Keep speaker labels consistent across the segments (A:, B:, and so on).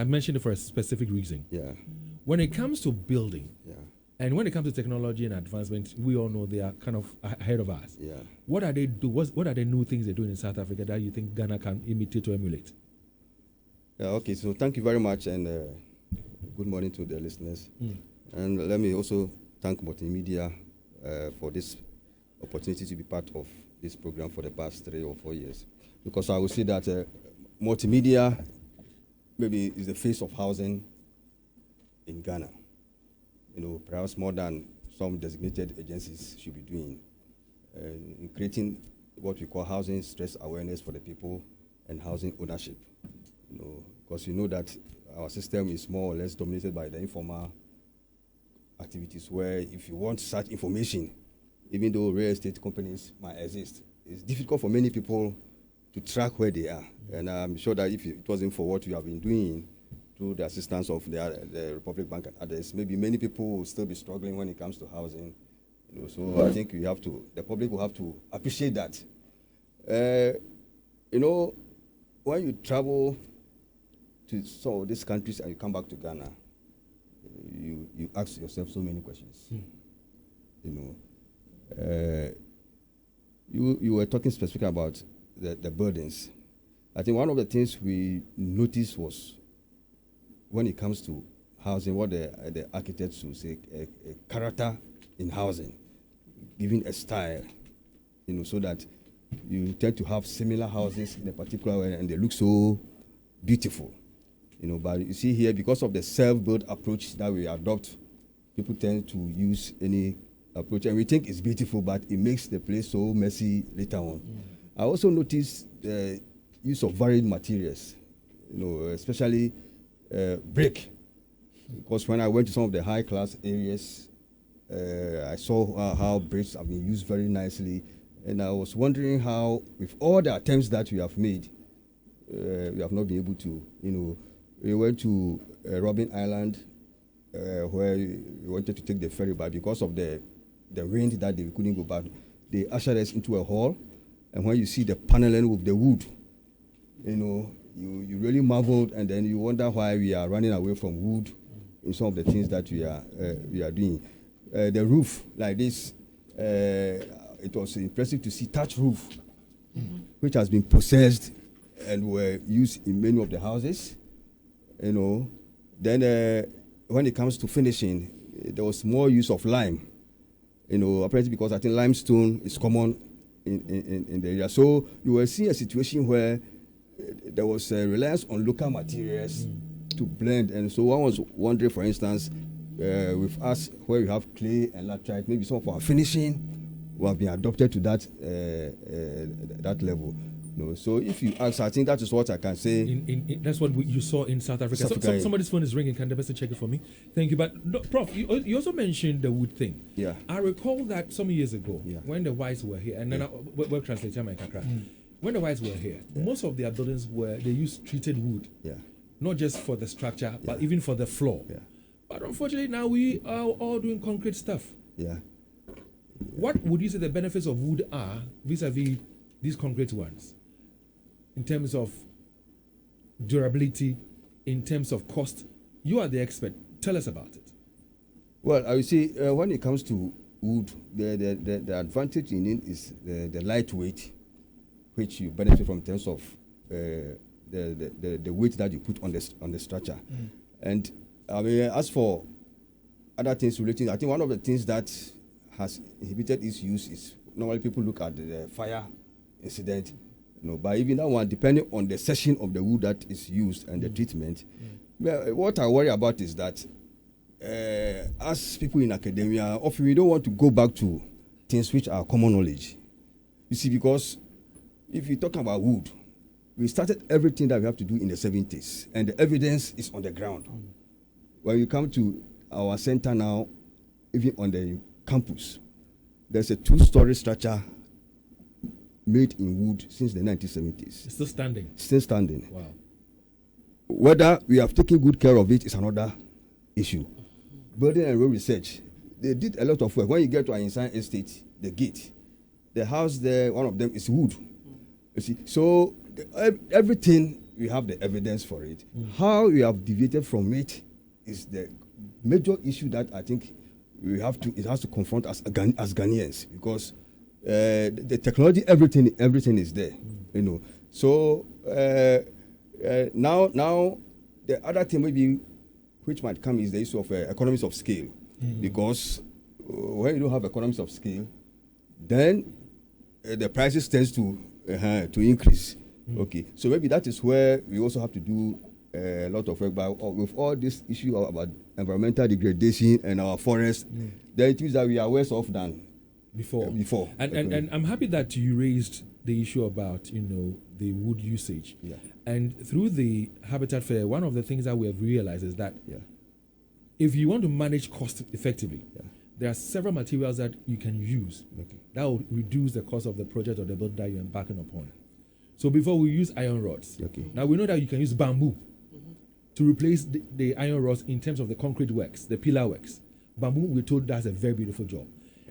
A: I mentioned it for a specific reason.
B: Yeah.
A: When it comes to building,
B: Yeah.
A: and when it comes to technology and advancement, we all know they are kind of ahead of us.
B: Yeah.
A: What are they do? What are the new things they're doing in South Africa that you think Ghana can imitate or emulate?
B: Yeah. Okay. So thank you very much, and good morning to the listeners. And let me also thank Multimedia for this opportunity to be part of this program for the past 3 or 4 years, because I will say that multimedia maybe is the face of housing in Ghana. You know, perhaps more than some designated agencies should be doing in creating what we call housing stress awareness for the people and housing ownership. You know, because you know that our system is more or less dominated by the informal activities, where if you want such information, even though real estate companies might exist, it's difficult for many people to track where they are. And I'm sure that if it wasn't for what we have been doing through the assistance of the Republic Bank and others, maybe many people will still be struggling when it comes to housing. You know, so I think the public will have to appreciate that. You know, when you travel to some of these countries and you come back to Ghana, you ask yourself so many questions. You know, you were talking specifically about the burdens. I think one of the things we noticed was when it comes to housing, what the architects would say, a character in housing, giving a style, you know, so that you tend to have similar houses in a particular way and they look so beautiful. You know, but you see here, because of the self-built approach that we adopt, people tend to use any approach, and we think it's beautiful, but it makes the place so messy later on. I also noticed the use of varied materials, you know, especially brick, because when I went to some of the high-class areas, I saw how bricks have been used very nicely, and I was wondering how, with all the attempts that we have made, we have not been able to, you know. We went to Robben Island, where we wanted to take the ferry, but because of the wind that day, we couldn't go back. They ushered us into a hall, and when you see the paneling with the wood, you know, you really marveled, and then you wonder why we are running away from wood in some of the things that we are doing. The roof, like this, it was impressive to see thatch roof, which has been processed and were used in many of the houses. You know, then when it comes to finishing, there was more use of lime. You know, apparently because I think limestone is common in the area. So you will see a situation where there was a reliance on local materials to blend. And so one was wondering, for instance, with us where we have clay and laterite, maybe some of our finishing will have been adopted to that level. No, so if you ask, I think that is what I can say.
A: That's what you saw in South Africa. Somebody's phone is ringing. Can the person check it for me? Thank you. But no, Prof, you also mentioned the wood thing.
B: Yeah.
A: I recall that some years ago when the whites were here, and then we'll translate my kakra. When the whites were here, most of their buildings they used treated wood.
B: Yeah.
A: Not just for the structure, but even for the floor.
B: Yeah.
A: But unfortunately, now we are all doing concrete stuff.
B: Yeah.
A: What would you say the benefits of wood are vis-a-vis these concrete ones? In terms of durability, in terms of cost, you are the expert. Tell us about it.
B: Well, I would say when it comes to wood, the advantage in it is the lightweight, which you benefit from in terms of the weight that you put on the structure. And I mean, as for other things relating, I think one of the things that has inhibited its use is normally people look at the fire incident. You know, but even that one, depending on the section of the wood that is used and the treatment, well, what I worry about is that as people in academia, often we don't want to go back to things which are common knowledge. You see, because if you talk about wood, we started everything that we have to do in the 70s, and the evidence is on the ground. When you come to our center now, even on the campus, there's a 2-story structure made in wood since the 1970s.
A: It's still standing?
B: Still standing.
A: Wow.
B: Whether we have taken good care of it is another issue. Building and Road Research, they did a lot of work. When you get to Einstein Estate, the gate, the house there, one of them is wood. You see, so everything we have the evidence for it. How we have deviated from it is the major issue that I think it has to confront as Ghanaians, because the technology, everything is there, you know. So now the other thing maybe which might come is the issue of economies of scale, because when you don't have economies of scale, then the prices tends to increase. Okay, so maybe that is where we also have to do a lot of work. But with all this issue about environmental degradation and our forests, then it means that we are worse off than before.
A: And I'm happy that you raised the issue about the wood usage.
B: Yeah.
A: And through the Habitat Fair, one of the things that we have realized is that if you want to manage cost effectively, there are several materials that you can use that will reduce the cost of the project or the build that you're embarking upon. So before we use iron rods, now we know that you can use bamboo to replace the iron rods in terms of the concrete works, the pillar works. Bamboo, we're told, does a very beautiful job.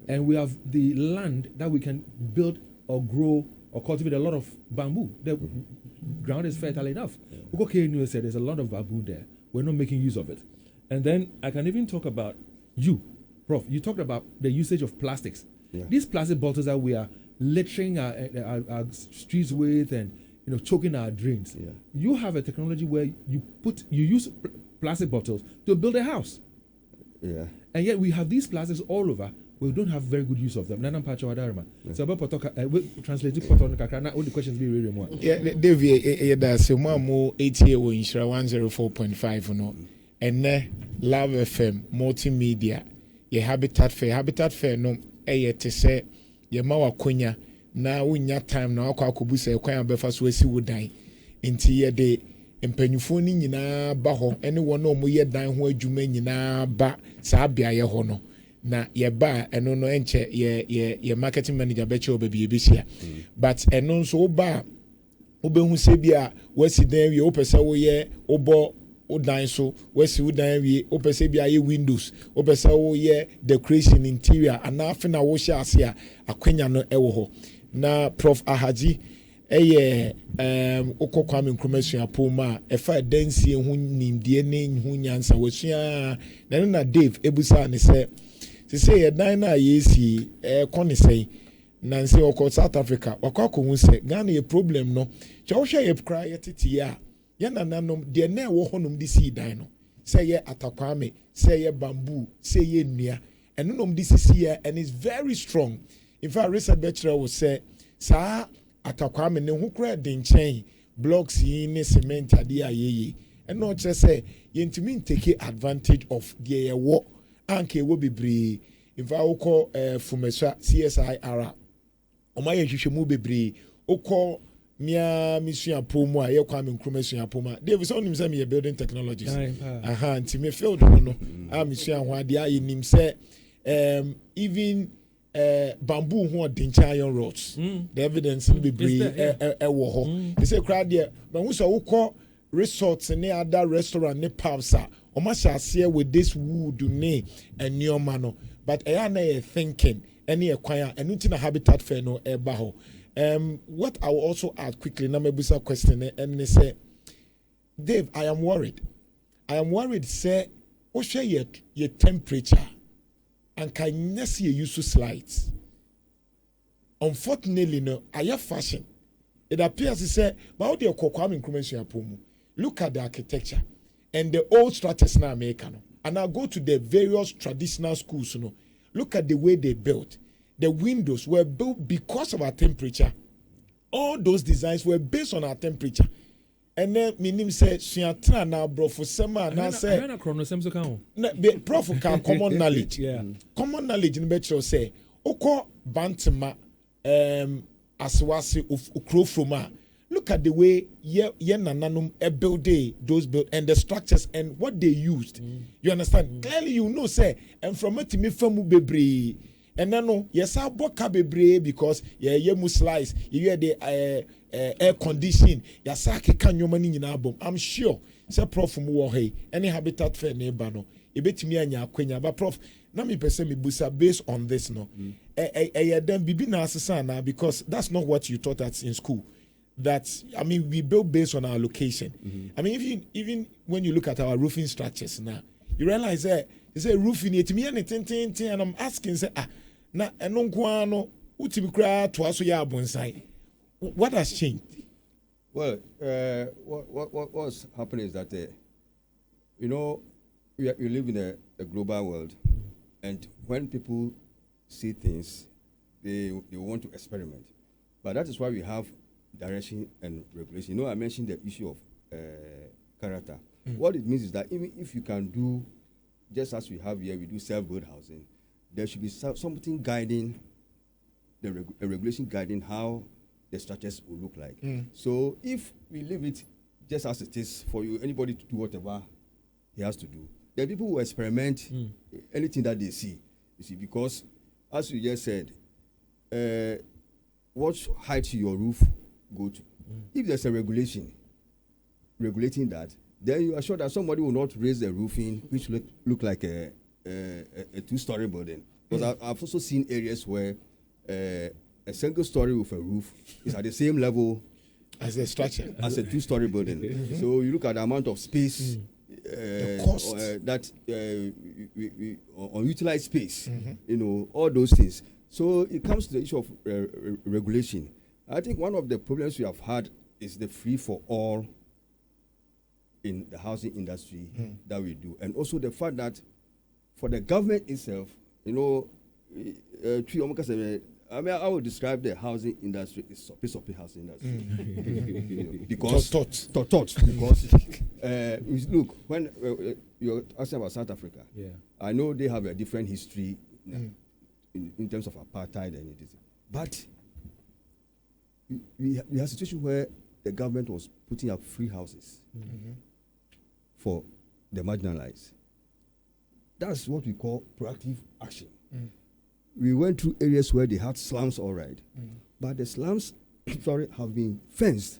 A: And we have the land that we can build or grow or cultivate a lot of bamboo. The ground is fertile enough. KNUST said there's a lot of bamboo there. We're not making use of it. And then I can even talk about you, Prof. You talked about the usage of plastics. These plastic bottles that we are littering our streets with and choking our drains. You have a technology where you use plastic bottles to build a house. And yet we have these plastics all over. We don't have very good use of them. Nanam Pacho Adarma. So about translating Poton all the questions be really more.
C: David, that's more 80 or 104.5 no. And Love FM multimedia. Ye Habitat Fair no to say ye mawa kunya na unya time na wakwa kubusa kwan abefa so asi wodan enti ye de mpanyufo ni nyina ba ho ene wono mo ye dan ho adwuma nyina ba saa bia ye ho no na ye ba eno no enche ye marketing manager be che obabi ebisia but eno nso ba obehu se bia wasi dan wi opese wo ye obo udan so wesi udan wi opese bia ye windows opese wo ye decoration interior anafe na wo hye ase a akwanya no ewo ho na Prof Ahaji Kwame Nkrumah suapoma efa dansie hu nimdie ne hu nyansa wasua na Dave ebusa ne se ye dan na yesi kone sei na nse okọ South Africa wakọ hu se Ghana ye problem no che wo hwe ye kra ye tete ya yana nanom de na ewo honum de si dan no se ye atakwame se ye bamboo se ye nnua eno nom de sisi ya and is very strong. In fact, research lecturer will say, "Sa atakwame ne hu kra de nchen blocks yi ne cement ade ayeye." And not just say, "Yentimi take advantage of the wo anke wo bebre." In fact, we call Fumeswa CSIR. Omaye hwehwemu bebre. O call Mia Mission Pomo, I Kwame Nkrumah Suapoma. David on himself me building technologies. Anti me field no. Mission wha dia nim say even bamboo who are iron rods. The evidence will be ewo ho. They say crowd there, but who so call resorts and other restaurant ne pubs are. Oma share with this wood ne and new mano. But I na thinking any acquire and nothing a Habitat Fair no ebaho. What I will also add quickly, na mebusa question and they say, Dave, I am worried. Say, what share your temperature and can you see use slides? Unfortunately, no, I have fashion. It appears to say, but how do you Kwame Nkrumah Suapoma? Look at the architecture and the old structures now American. And I go to the various traditional schools, look at the way they built. The windows were built because of our temperature. All those designs were based on our temperature. And then minim say siatra na bro for sema na say Prof can common knowledge. Common knowledge in betro say oko bantama aswase ukrofroma. Look at the way ye nananum build those build and the structures and what they used. You understand? Clearly you know say and from it me famu bebre. And no, yes, I bought cabebre because you must slice, you hear the air conditioning, Yasaki can your money in album. I'm sure, say Prof from Warhay, any Habitat Fair neighbor, no, a bit me and ya quenya, but Prof, Nami Pesemi Busa based on this, no, then Bibi Nasasana, because that's not what you taught us in school. that, I mean, we build based on our location. I mean, even when you look at our roofing structures now, you realize that they say roofing it me and I'm asking, say, na enonkwano utimi kra to aso ya bonsai. What has changed?
B: Well, what's happening is that you know, we live in a global world, and when people see things, they want to experiment. But that is why we have direction and regulation. You know, I mentioned the issue of character. What it means is that even if you can do, just as we have here, we do self-built housing, there should be something guiding, a regulation guiding how the structures will look like. So if we leave it just as it is for you, anybody to do whatever he has to do, then people will experiment anything that they see. You see, because as you just said, what height should your roof go to? If there's a regulation regulating that, then you are sure that somebody will not raise the roofing which look like a two-story building. Because I've also seen areas where a single story with a roof is at the same level
C: as a structure,
B: as a two-story building. So you look at the amount of space,
C: the cost
B: that unutilized space, you know, all those things. So it comes to the issue of regulation. I think one of the problems we have had is the free for all in the housing industry that we do, and also the fact that for the government itself, you know, I mean, I would describe the housing industry as soppy housing industry. You know, because because look, when you're asking about South Africa, I know they have a different history in terms of apartheid and it is, but we have a situation where the government was putting up free houses for the marginalized. That's what we call proactive action. We went through areas where they had slums, all right, but the slums, have been fenced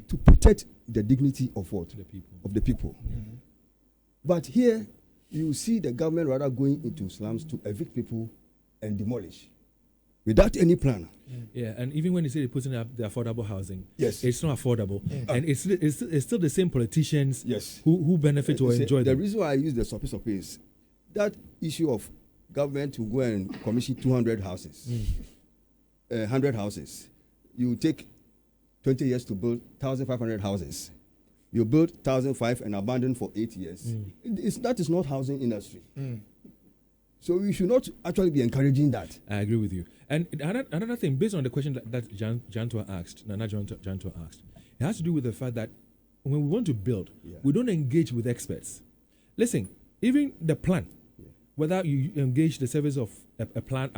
B: to protect the dignity of what? The people. But here, you see the government rather going into slums to evict people and demolish without any plan.
A: Yeah, and even when you say they're putting up the affordable housing,
B: yes,
A: it's not affordable, and it's still the same politicians,
B: yes,
A: who benefit or enjoy them.
B: The reason why I use the soppy is that issue of government to go and commission 200 houses, 100 houses. You take 20 years to build 1,500 houses. You build 1,005 and abandon for 8 years. That is not housing industry. So we should not actually be encouraging that.
A: I agree with you. And another thing, based on the question that Jantua asked, Nana Jantua asked, it has to do with the fact that when we want to build, we don't engage with experts. Listen, even the plan, whether you engage the service of a plan,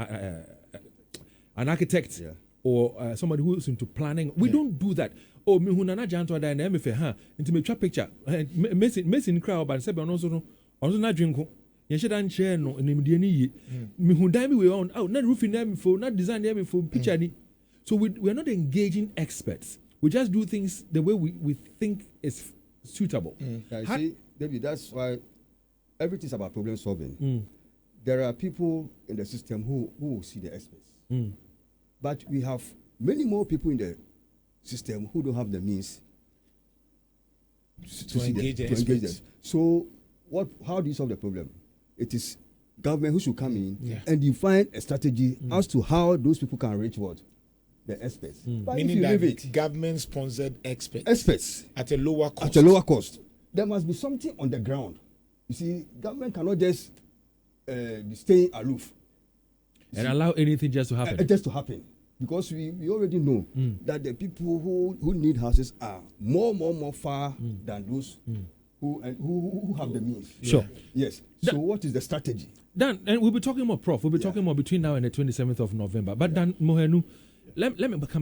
A: an architect, or somebody who is into planning, we don't do that. Oh, me hunana Jantua da na me fe ha into me twa picture. Mesin crowd but sebe ono na dwinko. Ye shedan share no nimde ni yi. Me hundan me we on out na roofing na me for na design na me for picture ni. So we are not engaging experts. We just do things the way we think is suitable.
B: See, David, that's why everything's about problem solving. There are people in the system who will see the experts. But we have many more people in the system who don't have the means to engage them. So how do you solve the problem? It is government who should come in and define a strategy as to how those people can reach what? The experts. But
C: meaning that government-sponsored experts at a lower cost.
B: At a lower cost. There must be something on the ground. You see, government cannot just be staying aloof.
A: And allow anything just to happen.
B: Just to happen. Because we already know that the people who need houses are more far than those who have the means.
A: Sure.
B: Yes. So what is the strategy?
A: Dan, and we'll be talking more, Prof. We'll be talking more between now and the 27th of November. But Dan Mohenu, let me come back.